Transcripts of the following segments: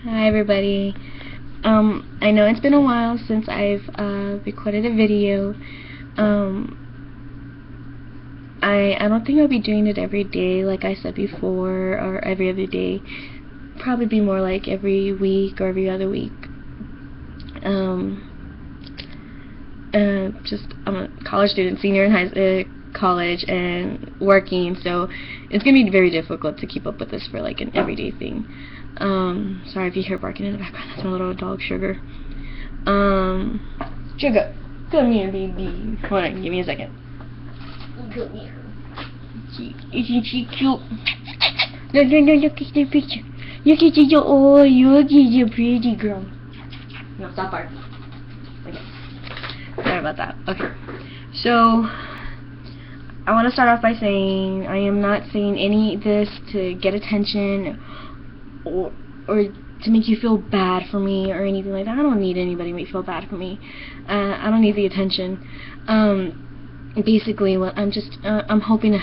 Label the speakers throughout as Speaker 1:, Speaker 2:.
Speaker 1: Hi everybody. I know it's been a while since I've recorded a video. I don't think I'll be doing it every day like I said before, or every other day. Probably be more like every week or every other week. I'm a college student, senior in college, and working, so it's gonna be very difficult to keep up with this for like an everyday thing. Sorry if you hear barking in the background. That's my little dog, Sugar. Sugar, come here, baby. Hold on, give me a second. Come here. Isn't she cute? No, look at the picture. Look at you, oh, look at you, pretty girl. No, stop barking. Okay. Sorry about that. Okay. So, I want to start off by saying I am not saying any of this to get attention or to make you feel bad for me or anything like that. I don't need anybody to make me feel bad for me. I don't need the attention. Basically, what I'm hoping to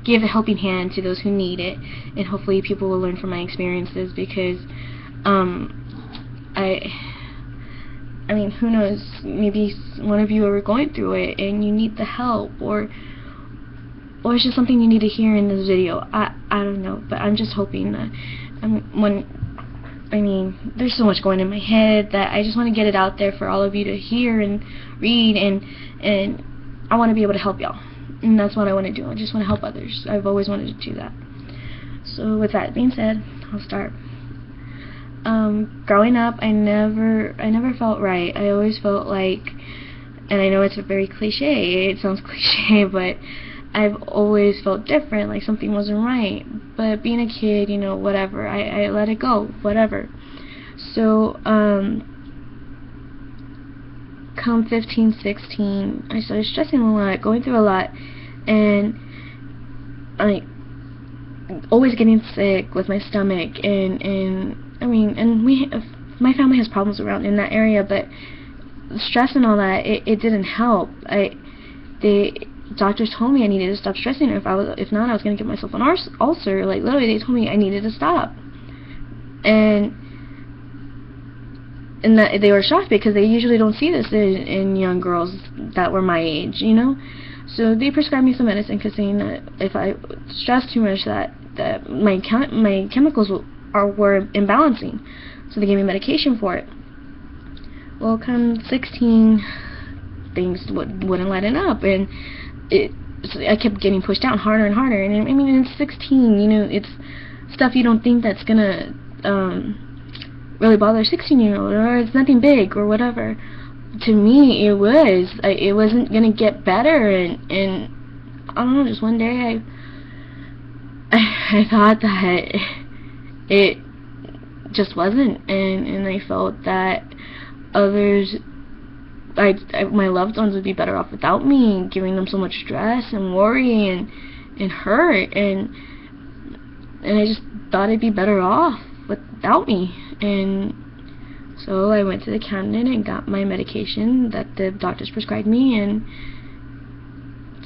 Speaker 1: give a helping hand to those who need it, and hopefully people will learn from my experiences, because I mean, who knows, maybe one of you are going through it and you need the help, or it's just something you need to hear in this video. I don't know, but I'm just hoping that there's so much going in my head that I just want to get it out there for all of you to hear and read, and I want to be able to help y'all, and that's what I want to do. I just want to help others. I've always wanted to do that. So with that being said, I'll start. Growing up, I never felt right. I always felt like, and I know it's a very cliche, it sounds cliche, but I've always felt different, like something wasn't right. But being a kid, you know, whatever, I let it go, whatever. So, come 15, 16, I started stressing a lot, going through a lot, and always getting sick with my stomach, my family has problems around in that area, but stress and all that, it didn't help. The doctors told me I needed to stop stressing. If not, I was going to get myself an ulcer. Like, literally, they told me I needed to stop. And that they were shocked, because they usually don't see this in young girls that were my age, you know. So they prescribed me some medicine, because saying that if I stressed too much, that my chemicals were imbalancing. So they gave me medication for it. Well, come 16, things wouldn't lighten up, and I kept getting pushed down harder and harder. And I mean, it's 16, you know, it's stuff you don't think that's gonna really bother a 16-year-old, or it's nothing big or whatever. To me, it wasn't gonna get better, and I don't know, just one day I thought that it just wasn't, and I felt that others, my loved ones, would be better off without me, giving them so much stress and worry and hurt, and I just thought I'd be better off without me. And so I went to the cabinet and got my medication that the doctors prescribed me, and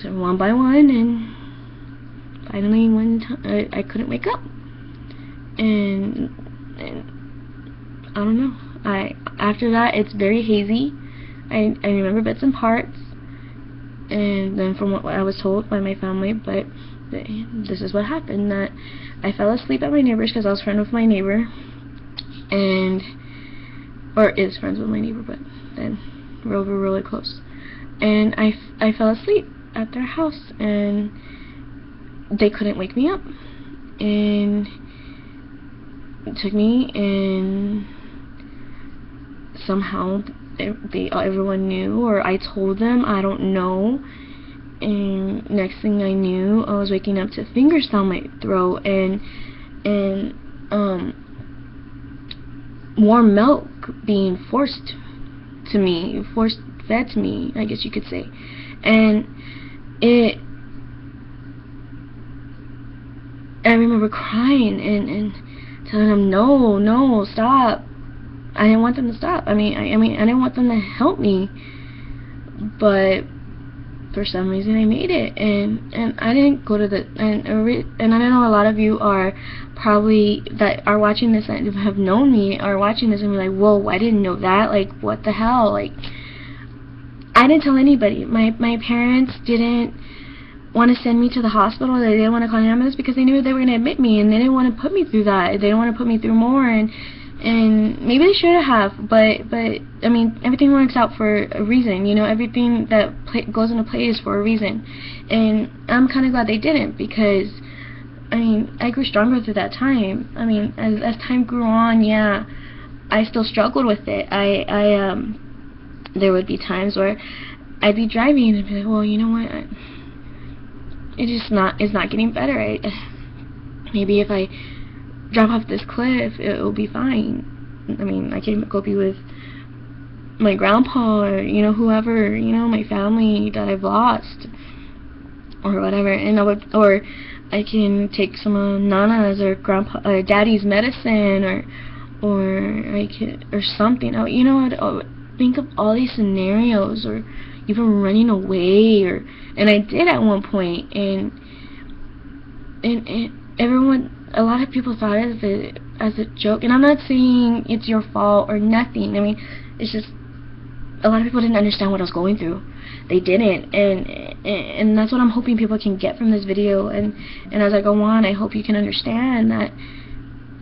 Speaker 1: so one by one, and finally I couldn't wake up, and I don't know. After that, it's very hazy. I remember bits and parts, and then from what I was told by my family, but this is what happened, that I fell asleep at my neighbor's, because I was friends with my neighbor, or is friends with my neighbor, but then we're really close, and I fell asleep at their house, and they couldn't wake me up, and it took me, and somehow everyone knew, or I told them, I don't know, and next thing I knew, I was waking up to fingers down my throat, and warm milk being forced fed to me, I guess you could say. And I remember crying and telling them, no, stop. I didn't want them to stop. I mean, I didn't want them to help me, but for some reason I made it, and I didn't go to the, and I know a lot of you are probably, that are watching this and have known me, are watching this and be like, whoa, I didn't know that, like, what the hell, like, I didn't tell anybody. My parents didn't want to send me to the hospital. They didn't want to call an ambulance because they knew they were going to admit me, and they didn't want to put me through that. They didn't want to put me through more, and maybe they should have, but I mean, everything works out for a reason, you know, everything that goes into place for a reason, and I'm kind of glad they didn't, because, I mean, I grew stronger through that time. I mean, as time grew on, yeah, I still struggled with it. There would be times where I'd be driving and be like, well, you know what, it's not getting better. Maybe if I drop off this cliff, it'll be fine. I mean, I can go be with my grandpa, or, you know, whoever, you know, my family that I've lost, or whatever, and or I can take some of Nana's or grandpa or daddy's medicine, or I can, or something. Oh, you know what? Think of all these scenarios, or even running away, and I did at one point, and everyone, a lot of people thought it as a joke, and I'm not saying it's your fault or nothing. I mean, it's just a lot of people didn't understand what I was going through. They didn't, and that's what I'm hoping people can get from this video. And as I go on, I hope you can understand that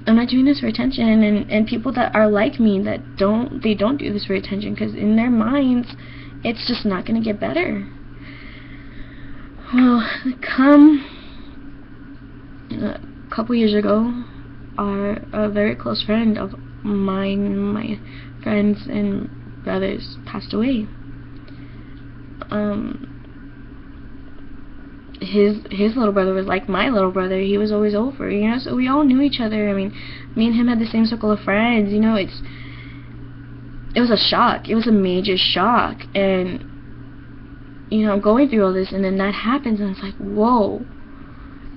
Speaker 1: I'm not doing this for attention, and people that are like me that they don't do this for attention, because in their minds it's just not going to get better. Well, a couple years ago, a very close friend of mine, my friends and brothers, passed away. His little brother was like my little brother. He was always over, you know, so we all knew each other. I mean, me and him had the same circle of friends, you know. It was a shock. It was a major shock, and, you know, I'm going through all this, and then that happens, and it's like, whoa.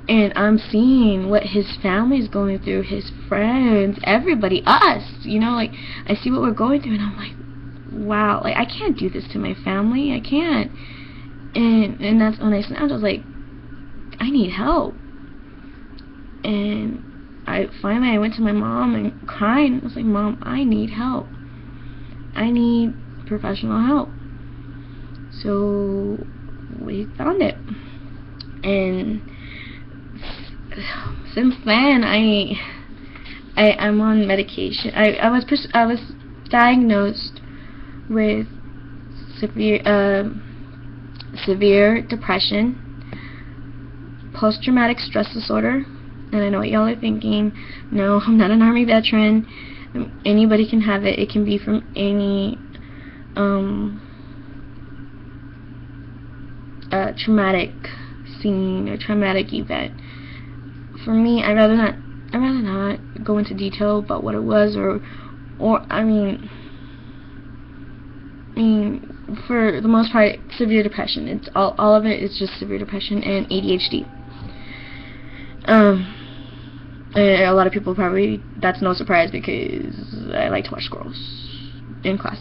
Speaker 1: And I'm seeing what his family's going through, his friends, everybody, us, you know, like, I see what we're going through, and I'm like, wow, like, I can't do this to my family, I can't. And that's when I snapped. I was like, I need help. And I went to my mom and cried. I was like, Mom, I need help. I need professional help. So we found it. And since then, I'm on medication. I was diagnosed with severe depression, post-traumatic stress disorder, and I know what y'all are thinking. No, I'm not an Army veteran. Anybody can have it. It can be from any traumatic scene or traumatic event. For me, I'd rather not go into detail about what it was, or I mean, for the most part, severe depression. It's all of it is just severe depression and ADHD. A lot of people probably, that's no surprise, because I like to watch squirrels in class.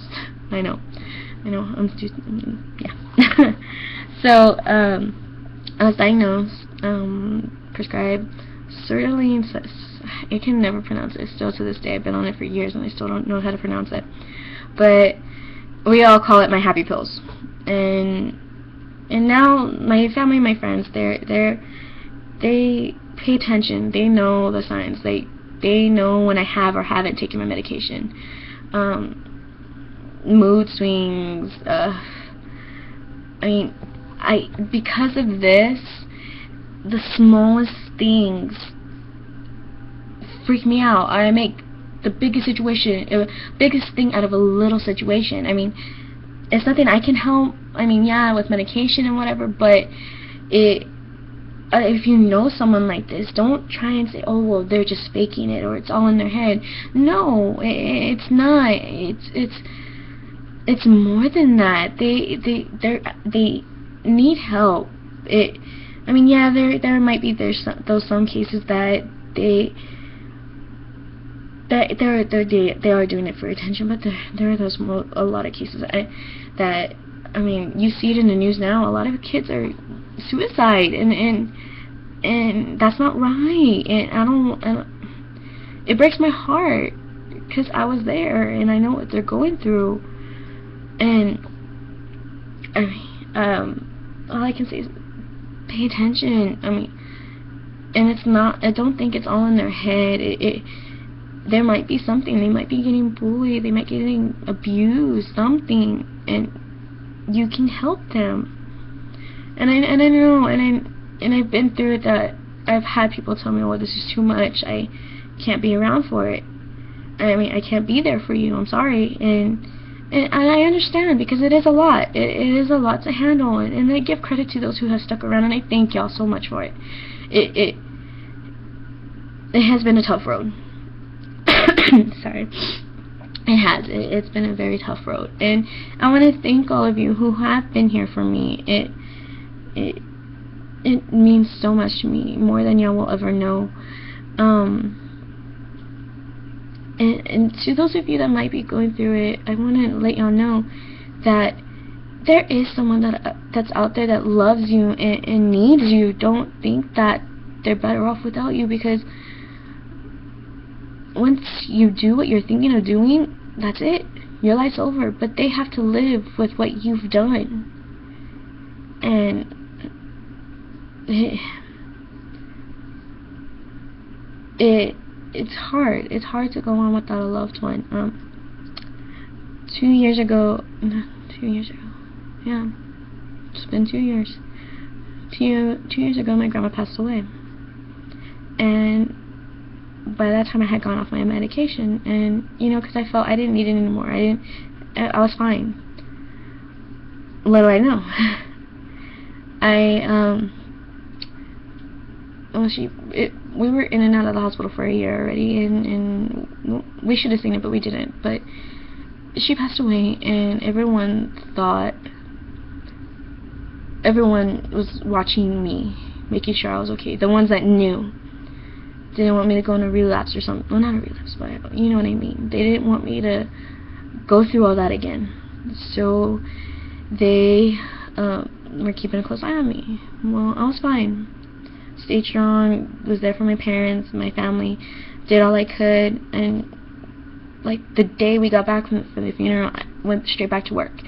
Speaker 1: I know, yeah. So, I was diagnosed, prescribed sertraline. I can never pronounce it. Still to this day, I've been on it for years and I still don't know how to pronounce it. But we all call it my happy pills. And now my family, my friends, they pay attention. They know the signs. They know when I have or haven't taken my medication. Mood swings. Because of this, the smallest things freak me out. I make the biggest thing out of a little situation. I mean, it's nothing I can help. I mean, yeah, with medication and whatever, but if you know someone like this, don't try and say, oh, well, they're just faking it, or it's all in their head. No, it's not. It's more than that. They need help. I mean, yeah, there might be some cases that they are doing it for attention, but there are a lot of cases that I mean, you see it in the news now. A lot of kids are suicide, and that's not right. And I don't it breaks my heart because I was there and I know what they're going through. And all I can say is pay attention. I mean, and it's not. I don't think it's all in their head. There might be something. They might be getting bullied. They might be getting abused. Something, and you can help them. And I know, and I've been through it. That I've had people tell me, "Oh, this is too much. I can't be around for it. I mean, I can't be there for you. I'm sorry." And I understand, because it is a lot. It is a lot to handle, and I give credit to those who have stuck around, and I thank y'all so much for it. It has been a tough road. Sorry. It has. It's been a very tough road, and I want to thank all of you who have been here for me. It means so much to me, more than y'all will ever know. And to those of you that might be going through it, I want to let y'all know that there is someone that's out there that loves you and needs you. Don't think that they're better off without you, because once you do what you're thinking of doing, that's it. Your life's over. But they have to live with what you've done. And it's hard. It's hard to go on without a loved one. 2 years ago, yeah, it's been 2 years. 2 years ago, my grandma passed away, and by that time I had gone off my medication, and because I felt I didn't need it anymore. I was fine. Little I know. We were in and out of the hospital for a year already, and we should have seen it, but we didn't. But she passed away, and everyone was watching me, making sure I was okay. The ones that knew didn't want me to go in a relapse or something. Well, not a relapse, but you know what I mean. They didn't want me to go through all that again. So they were keeping a close eye on me. Well, I was fine. Stayed strong, was there for my parents, my family, did all I could, and like the day we got back from the funeral, I went straight back to work.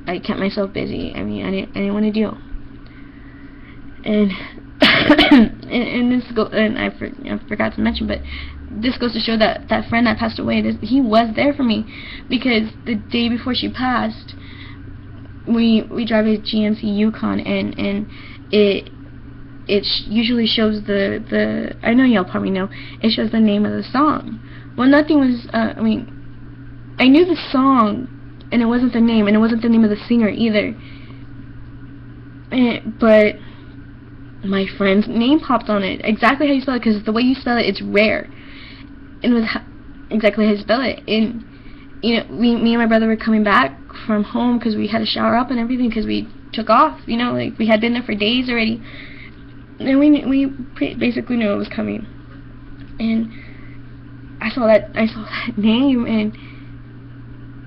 Speaker 1: I kept myself busy. I mean, I didn't want to deal. And I forgot to mention, but this goes to show that friend that passed away, he was there for me, because the day before she passed, we drive a GMC Yukon, and it usually shows the I know y'all probably know, it shows the name of the song. Well, nothing was, I mean, I knew the song, and it wasn't the name, and it wasn't the name of the singer either. But my friend's name popped on it, exactly how you spell it, because the way you spell it, it's rare. And it was exactly how you spell it. And, me and my brother were coming back from home, because we had to shower up and everything, because we took off, like we had been there for days already. And we basically knew it was coming, and I saw that name, and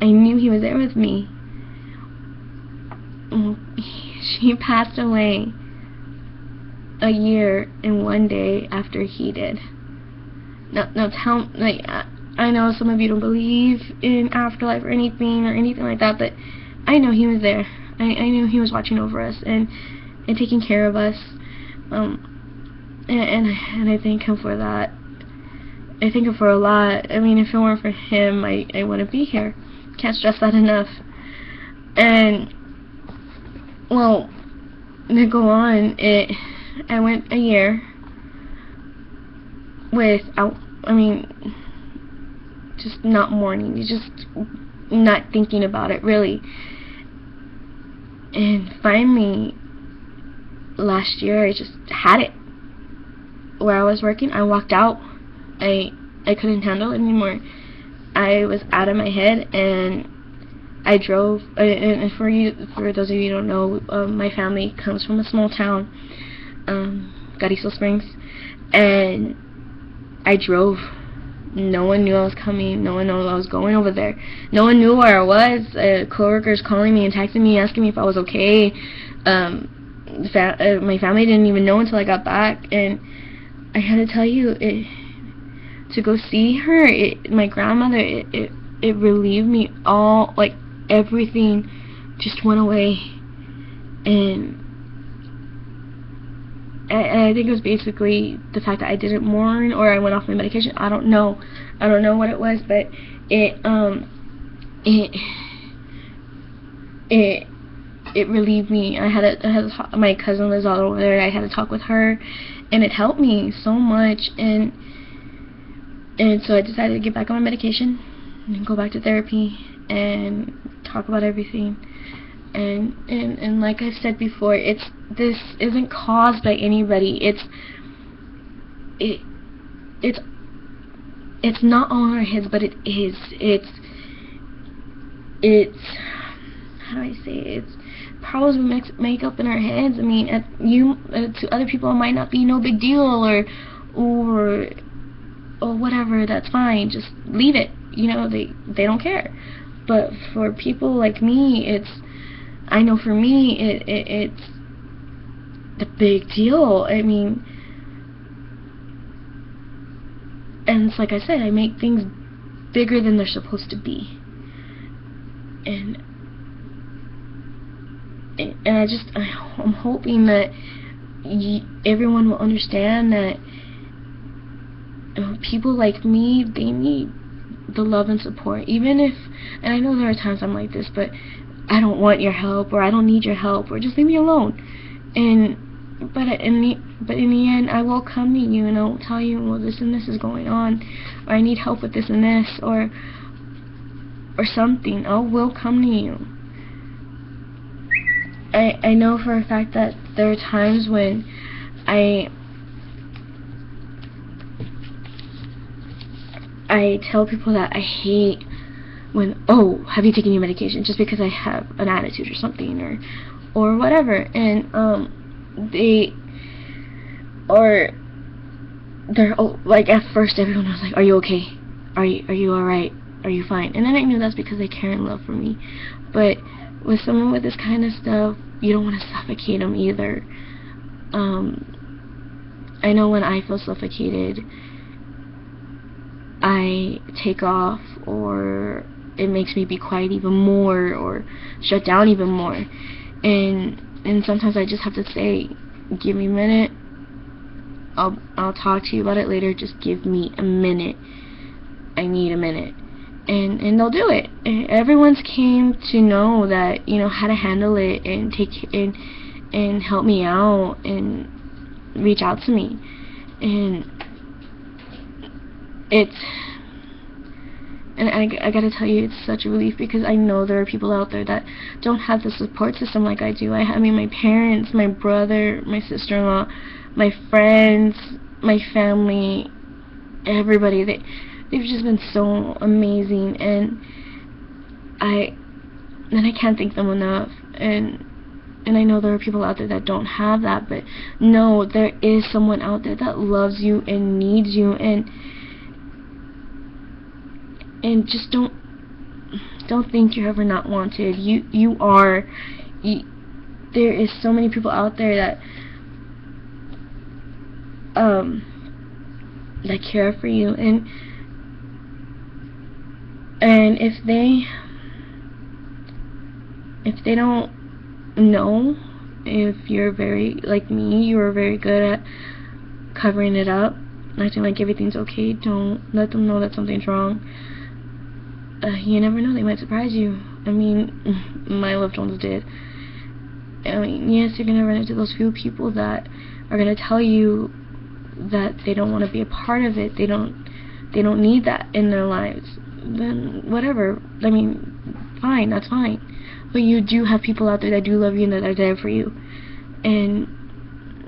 Speaker 1: I knew he was there with me. She passed away a year and 1 day after he did. Now I know some of you don't believe in afterlife or anything like that, but I know he was there. I knew he was watching over us and taking care of us. And I thank him for that. I thank him for a lot. I mean, if it weren't for him, I wouldn't be here. Can't stress that enough. And, well, to go on, I went a year without, just not mourning, just not thinking about it, really. And finally, last year, I just had it. Where I was working, I walked out. I couldn't handle it anymore. I was out of my head, and I drove. And for those of you who don't know, my family comes from a small town, Gariso Springs, and I drove No one knew I was coming. No one knew I was going over there. No one knew where I was. Coworkers calling me and texting me, asking me if I was okay. My family didn't even know until I got back. And I had to tell you, to go see her, my grandmother, it relieved me all, like, everything just went away. And I think it was basically the fact that I didn't mourn, or I went off my medication. I don't know what it was, but it relieved me. My cousin lives all over there. I had to talk with her, and it helped me so much. And so I decided to get back on my medication and go back to therapy and talk about everything. And like I've said before, this isn't caused by anybody. It's not all in our heads, but it is. It's how do I say it? It's problems we make up in our heads. I mean, to other people it might not be no big deal, or whatever. That's fine. Just leave it. They don't care. But for people like me, I know for me, it's the big deal. I mean, and it's like I said, I make things bigger than they're supposed to be. And I'm hoping that everyone will understand that people like me, they need the love and support. Even if, and I know there are times I'm like this, but I don't want your help, or I don't need your help, or just leave me alone. But in the end, I will come to you and I'll tell you, well, this and this is going on, or I need help with this and this, or something. I will come to you. I know for a fact that there are times when I tell people that I hate when, oh, have you taken your medication, just because I have an attitude or something, or whatever. And they're like, at first everyone was like, are you okay? Are you alright? Are you fine? And then I knew that's because they care and love for me. But with someone with this kind of stuff, you don't want to suffocate them either. I know when I feel suffocated, I take off, or it makes me be quiet even more, or shut down even more. And sometimes I just have to say, give me a minute. I'll talk to you about it later. Just give me a minute. I need a minute. And they'll do it. Everyone's came to know that, how to handle it and and help me out and reach out to me. And I gotta tell you, it's such a relief, because I know there are people out there that don't have the support system like I do. My parents, my brother, my sister-in-law, my friends, my family, everybody, they've just been so amazing, and I can't thank them enough. And I know there are people out there that don't have that, but no, there is someone out there that loves you and needs you, and just don't think you're ever not wanted. You are. There is so many people out there that care for you, and if they don't know, if you're very, like me, you are very good at covering it up, acting like everything's okay, don't let them know that something's wrong. You never know, they might surprise you. My loved ones did. Yes, you're gonna run into those few people that are gonna tell you that they don't want to be a part of it. They don't need that in their lives. Then whatever. Fine, that's fine. But you do have people out there that do love you and that are there for you, and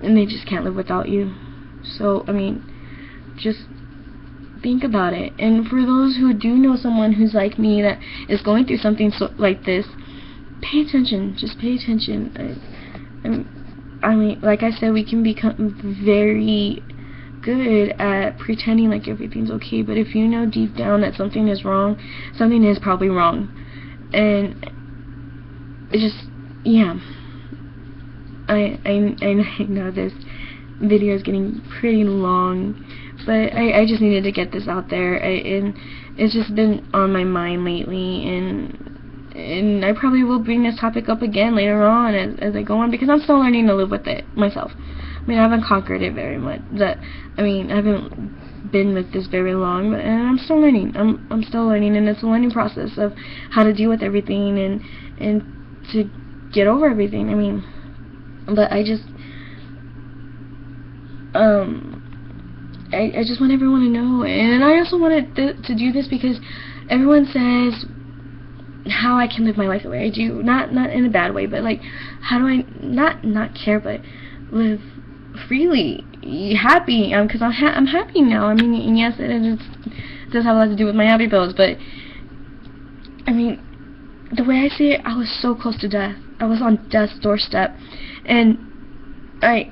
Speaker 1: they just can't live without you. So just think about it. And for those who do know someone who's like me, that is going through something like this, pay attention. Just pay attention. Like I said, we can become very good at pretending like everything's okay, but if you know deep down that something is wrong, something is probably wrong. And it just, yeah. I know this video is getting pretty long, but I just needed to get this out there. And it's just been on my mind lately, and I probably will bring this topic up again later on as I go on, because I'm still learning to live with it myself. I mean, I haven't conquered it very much. I haven't been with this very long, and I'm still learning. I'm still learning, and it's a learning process of how to deal with everything and to get over everything. I mean, but I just I just want everyone to know, and I also wanted to do this because everyone says how I can live my life the way I do, not in a bad way, but like, how do I not care, but live freely, happy, because I'm happy now. I mean, and yes, it does have a lot to do with my happy pills, but I mean, the way I see it, I was so close to death. I was on death's doorstep, and I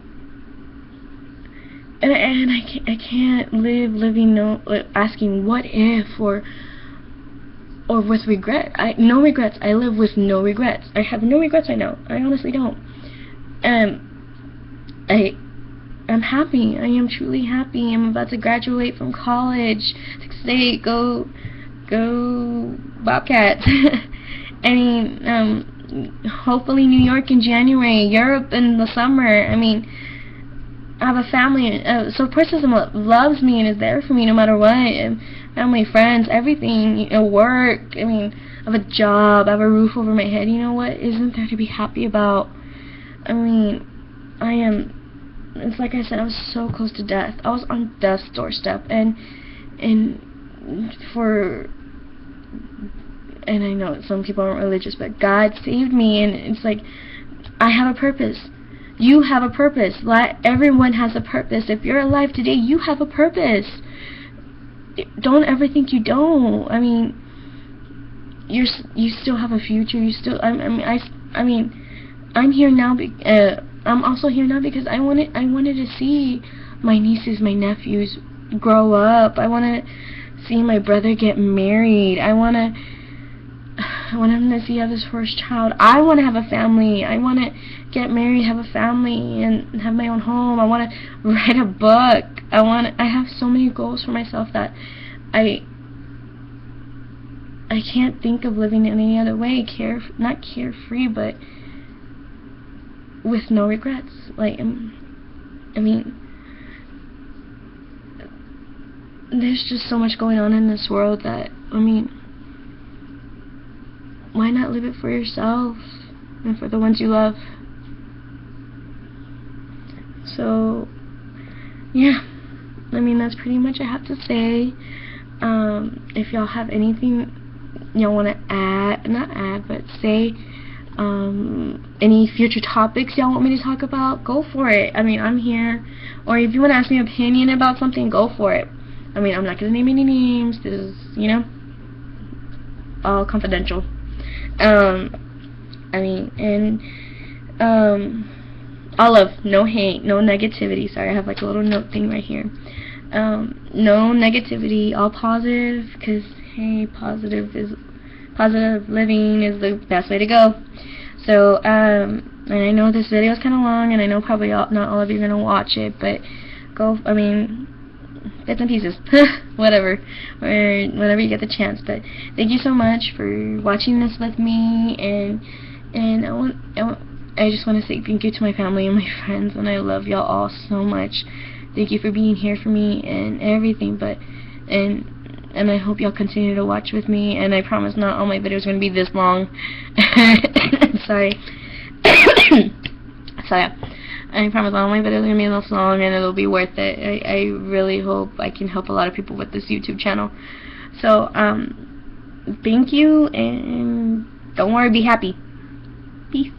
Speaker 1: can't live living asking what if or with regret. No regrets. I live with no regrets. I have no regrets. I know. I honestly don't. I'm happy. I am truly happy. I'm about to graduate from college. 6th State. Go Bobcats. I mean, hopefully New York in January, Europe in the summer. I mean, I have a family, support system loves me and is there for me no matter what. And family, friends, everything, work. I mean, I have a job, I have a roof over my head. You know what isn't there to be happy about? I mean, it's like I said, I was so close to death. I was on death's doorstep, and I know some people aren't religious, but God saved me, and it's like, I have a purpose. You have a purpose. Everyone has a purpose. If you're alive today, you have a purpose. Don't ever think you don't. I mean, you still have a future. You still. I mean, I'm here now. I'm also here now because I wanted to see my nieces, my nephews grow up. I want to see my brother get married. I want him to see his first child. I want to have a family. I want to get married, have a family, and have my own home. I want to write a book. I have so many goals for myself that I can't think of living in any other way. Not carefree, but with no regrets. Like, I mean, there's just so much going on in this world that, I mean, why not live it for yourself and for the ones you love? So, yeah, I mean, that's pretty much I have to say. If y'all have anything y'all want to say any future topics y'all want me to talk about, go for it. I mean, I'm here. Or if you want to ask me an opinion about something, go for it. I mean, I'm not going to name any names. This is, all confidential. I mean, and all love, no hate, no negativity. Sorry, I have like a little note thing right here. No negativity, all positive, because hey, positive living is the best way to go. So, and I know this video is kind of long, and I know probably not all of you are gonna watch it, but I mean, bits and pieces, whatever, or whenever you get the chance. But thank you so much for watching this with me, and I just want to say thank you to my family and my friends, and I love y'all all so much. Thank you for being here for me and everything. And I hope y'all continue to watch with me, and I promise not all my videos are going to be this long. Sorry. So yeah, I promise all my videos are going to be this long, and it'll be worth it. I really hope I can help a lot of people with this YouTube channel. So, thank you, and don't worry, be happy. Peace.